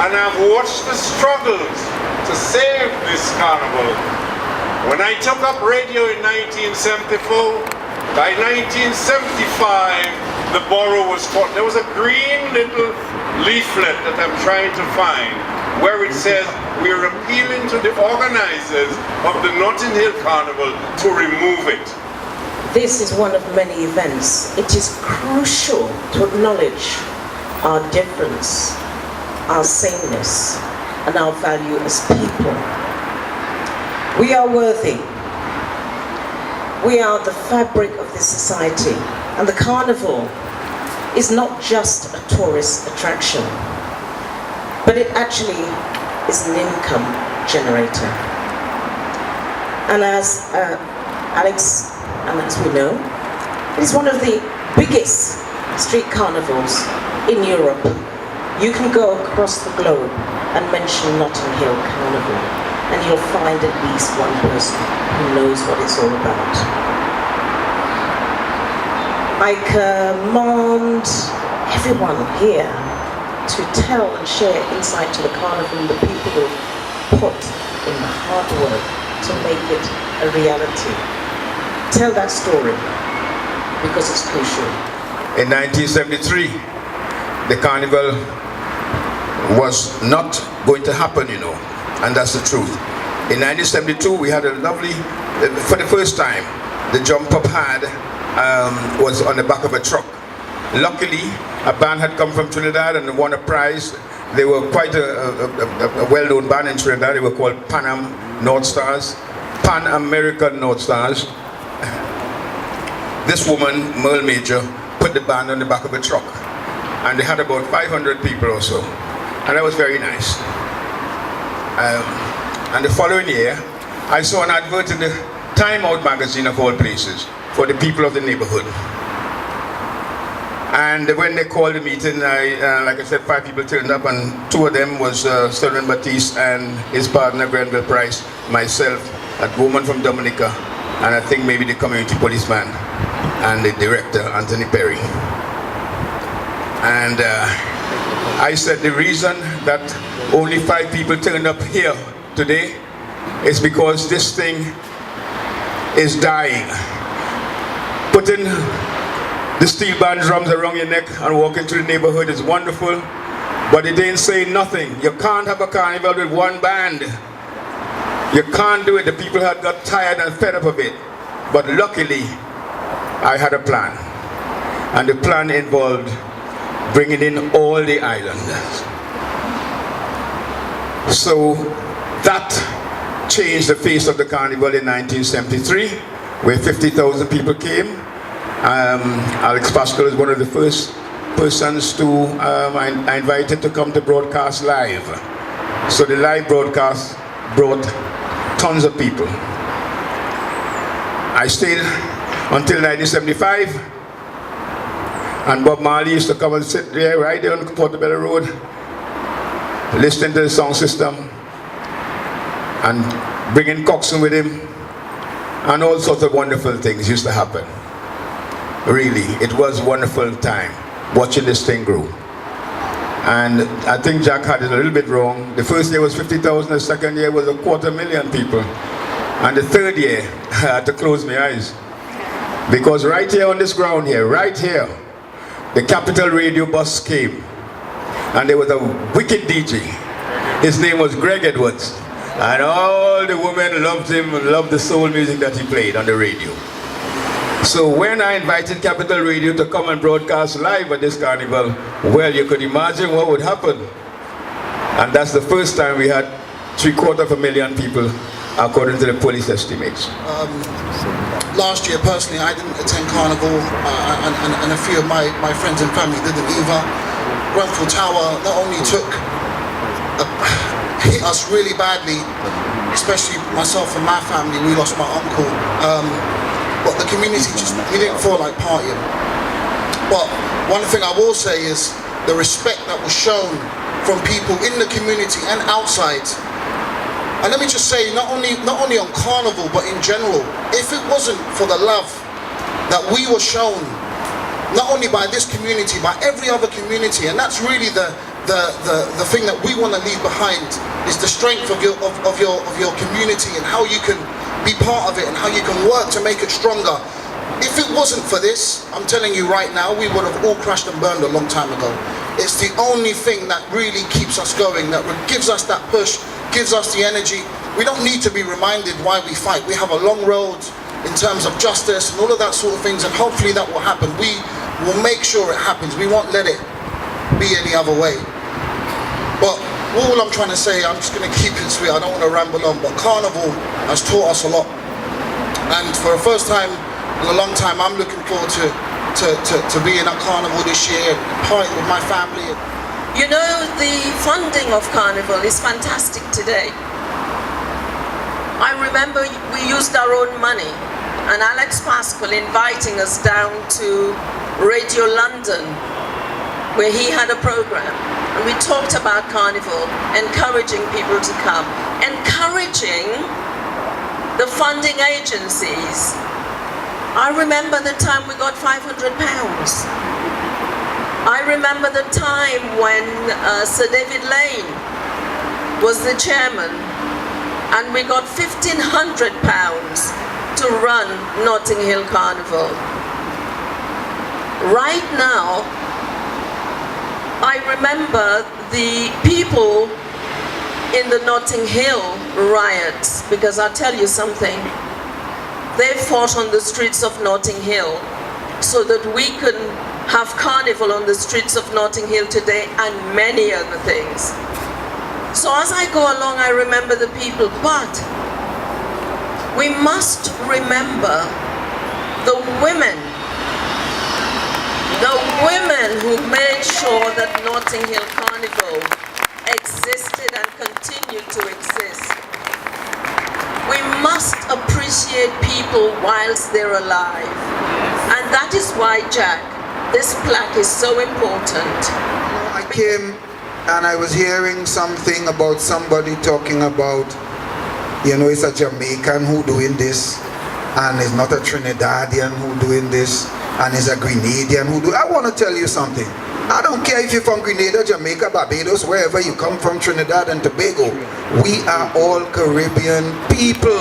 and I've watched the struggles to save this carnival. When I took up radio in 1974, by 1975, the borough was caught. There was a green little leaflet that I'm trying to find where it says we're appealing to the organizers of the Notting Hill Carnival to remove it. This is one of many events. It is crucial to acknowledge our difference, our sameness, and our value as people. We are worthy. We are the fabric of this society, and the carnival is not just a tourist attraction, but it actually is an income generator. And as Alex, and as we know, it is one of the biggest street carnivals in Europe. You can go across the globe and mention Notting Hill Carnival, and you'll find at least one person who knows what it's all about. I command everyone here to tell and share insight to the carnival and the people who put in the hard work to make it a reality. Tell that story, because it's crucial. In 1973, the carnival was not going to happen, you know, and that's the truth. In 1972, we had a lovely, for the first time, the jump up was on the back of a truck. Luckily, a band had come from Trinidad and won a prize. They were quite a well-known band in Trinidad. They were called Pan American North Stars. This woman, Merle Major, put the band on the back of a truck, and they had about 500 people or so, and that was very nice. And the following year, I saw an advert in the Time Out magazine of all places for the people of the neighborhood. And when they called the meeting, like I said, 5 people turned up, and 2 of them was Sterling Batiste and his partner Grenville Price, myself, a woman from Dominica, and I think maybe the community policeman, and the director, Anthony Perry. And I said the reason that only 5 people turned up here today is because this thing is dying. Putting the steel band drums around your neck and walking through the neighborhood is wonderful, but it ain't saying nothing. You can't have a carnival with 1 band. You can't do it. The people had got tired and fed up of it. But luckily, I had a plan. And the plan involved bringing in all the islanders. So that changed the face of the carnival in 1973, where 50,000 people came. Alex Pascal is one of the first persons to I invited to come to broadcast live. So the live broadcast brought tons of people. I stayed until 1975, and Bob Marley used to come and sit there right there on Portobello Road, listening to the sound system and bringing Coxswain with him, and all sorts of wonderful things used to happen. Really, it was a wonderful time watching this thing grow. And I think Jack had it a little bit wrong. The first year was 50,000, the second year was 250,000 people. And the third year, I had to close my eyes. Because right here on this ground here, right here, the Capital Radio bus came. And there was a wicked DJ. His name was Greg Edwards. And all the women loved him, loved the soul music that he played on the radio. So when I invited Capital Radio to come and broadcast live at this carnival, well, you could imagine what would happen. And that's the first time we had 750,000 people, according to the police estimates. Last year, personally, I didn't attend Carnival, and a few of my friends and family didn't either. Grenfell Tower not only hit us really badly, especially myself and my family. We lost my uncle. But the community we didn't feel like partying. But one thing I will say is the respect that was shown from people in the community and outside. And let me just say, not only on Carnival, but in general, if it wasn't for the love that we were shown, not only by this community, but every other community, and that's really the the thing that we want to leave behind is the strength of your community and how you can be part of it and how you can work to make it stronger. If it wasn't for this, I'm telling you right now, we would have all crashed and burned a long time ago. It's the only thing that really keeps us going, that gives us that push, gives us the energy. We don't need to be reminded why we fight. We have a long road in terms of justice and all of that sort of things, and hopefully that will happen. We will make sure it happens. We won't let it be any other way. But all I'm trying to say, I'm just going to keep it sweet. I don't want to ramble on, but Carnival has taught us a lot. And for the first time in a long time, I'm looking forward to being at Carnival this year, partying with my family. You know, the funding of Carnival is fantastic today. I remember we used our own money, and Alex Pascal inviting us down to Radio London, where he had a program, and we talked about Carnival, encouraging people to come, encouraging the funding agencies. I remember the time we got £500. I remember the time when Sir David Lane was the chairman, and we got £1,500 to run Notting Hill Carnival. Right now, I remember the people in the Notting Hill riots, because I'll tell you something, they fought on the streets of Notting Hill so that we can have Carnival on the streets of Notting Hill today, and many other things. So as I go along, I remember the people, but we must remember the women who made sure that Notting Hill Carnival existed and continued to exist. We must appreciate people whilst they're alive. And that is why, Jack, this plaque is so important. I came and I was hearing something about somebody talking about, you know, it's a Jamaican who doing this, and it's not a Trinidadian who doing this, and it's a Grenadian who do. I want to tell you something. I don't care if you're from Grenada, Jamaica, Barbados, wherever you come from, Trinidad and Tobago. We are all Caribbean people.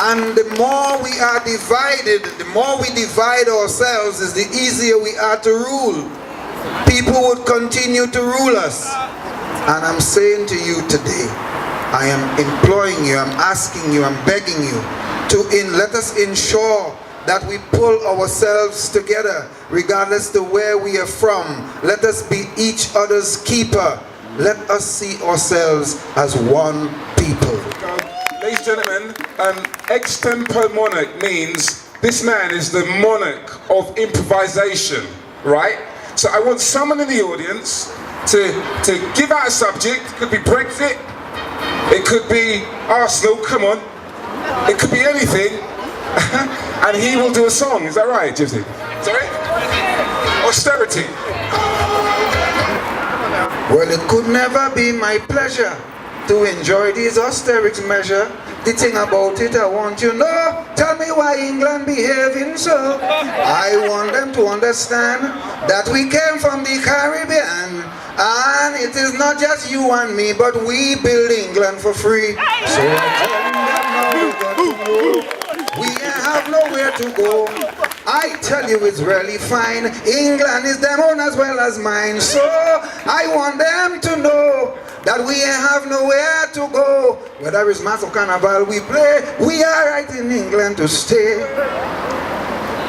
And the more we are divided, the more we divide ourselves, is the easier we are to rule. People would continue to rule us. And I'm saying to you today, I am imploring you, I'm asking you, I'm begging you to let us ensure that we pull ourselves together regardless to where we are from. Let us be each other's keeper. Let us see ourselves as one people. Ladies and gentlemen, extempore monarch means this man is the monarch of improvisation, right? So I want someone in the audience to give out a subject. It could be Brexit, it could be Arsenal, come on, it could be anything, and he will do a song. Is that right, Gypsy? Sorry? Austerity. Well, it could never be my pleasure to enjoy these austerity measures. The thing about it, I want you to know, tell me why England behaving so. I want them to understand that we came from the Caribbean, and it is not just you and me, but we build England for free. So I tell them now we got to know, we ain't have nowhere to go. I tell you it's really fine. England is their own as well as mine. So I want them to know that we ain't have nowhere to go. Whether it's Mass or Carnival we play, we are right in England to stay.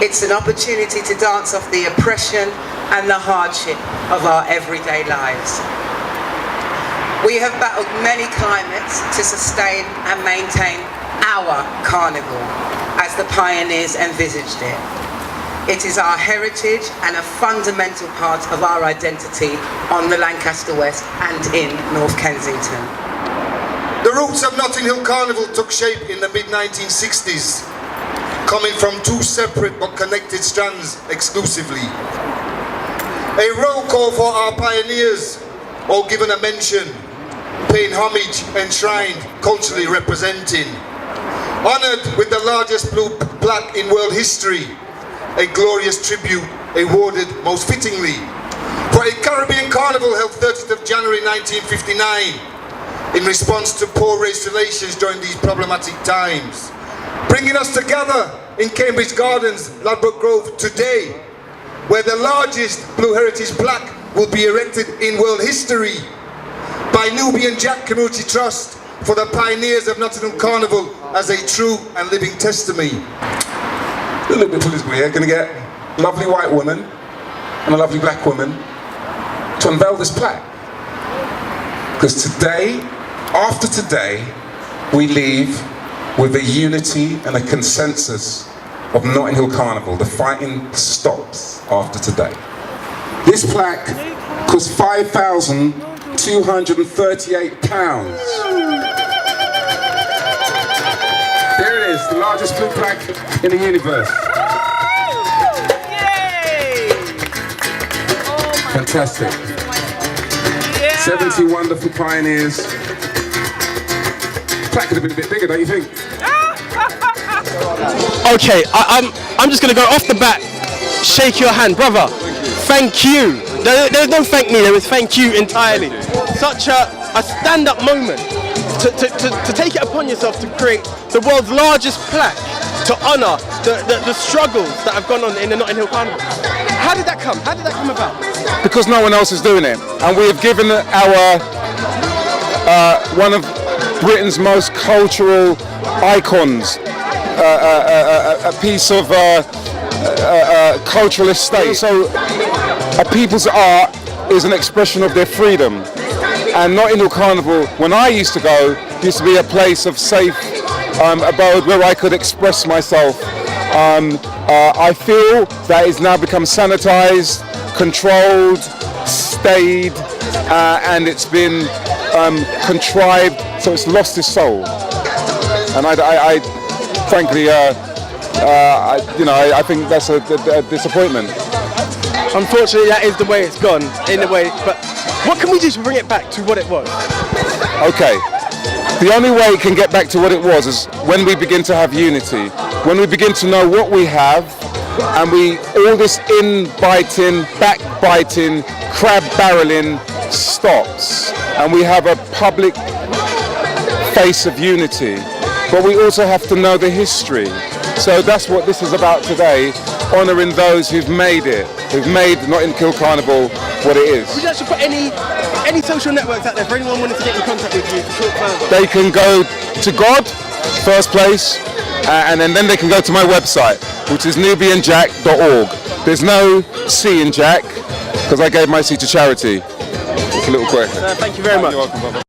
It's an opportunity to dance off the oppression and the hardship of our everyday lives. We have battled many climates to sustain and maintain our carnival as the pioneers envisaged it. It is our heritage and a fundamental part of our identity on the Lancaster West and in North Kensington. The roots of Notting Hill Carnival took shape in the mid-1960s, coming from two separate but connected strands exclusively. A roll call for our pioneers, all given a mention, paying homage, enshrined, culturally representing. Honoured with the largest blue plaque in world history, a glorious tribute awarded most fittingly for a Caribbean carnival held 30th of January 1959 in response to poor race relations during these problematic times. Bringing us together in Cambridge Gardens, Ladbroke Grove today, where the largest Blue Heritage plaque will be erected in world history by Nubian Jack Community Trust for the pioneers of Nottingham Carnival as a true and living testimony. A little bit political here. Going to get a lovely white woman and a lovely black woman to unveil this plaque. Because today, after today, we leave with a unity and a consensus of Notting Hill Carnival. The fighting stops after today. This plaque costs £5,238. There it is, the largest blue plaque in the universe. Fantastic. 70 wonderful pioneers. Plaque could have been a bit bigger, don't you think? Okay, I'm just going to go off the bat, shake your hand, brother. Thank you. There's no thank me, there is thank you entirely. Such a stand-up moment to take it upon yourself to create the world's largest plaque to honour the struggles that have gone on in the Notting Hill Carnival. How did that come? How did that come about? Because no one else is doing it. And we have given our one of Britain's most cultural icons a piece of cultural estate. So a people's art is an expression of their freedom. And Notting Hill Carnival, when I used to go, used to be a place of safe abode where I could express myself. I feel that it's now become sanitized, controlled, stayed, and it's been contrived, so it's lost its soul. And I frankly, I think that's a disappointment. Unfortunately, that is the way it's gone, in a way. But what can we do to bring it back to what it was? Okay. The only way it can get back to what it was is when we begin to have unity, when we begin to know what we have, and all this in-biting, backbiting, crab-barreling stops, and we have a public face of unity. But we also have to know the history. So that's what this is about today, honouring those who've made it, who've made Notting Hill Carnival what it is. Would you actually put any social networks out there for anyone wanting to get in contact with you to talk further? They can go to God, first place, and then they can go to my website, which is nubianjack.org. There's no C in Jack, because I gave my C to charity. It's a little quick. Thank you very much. You're welcome, brother.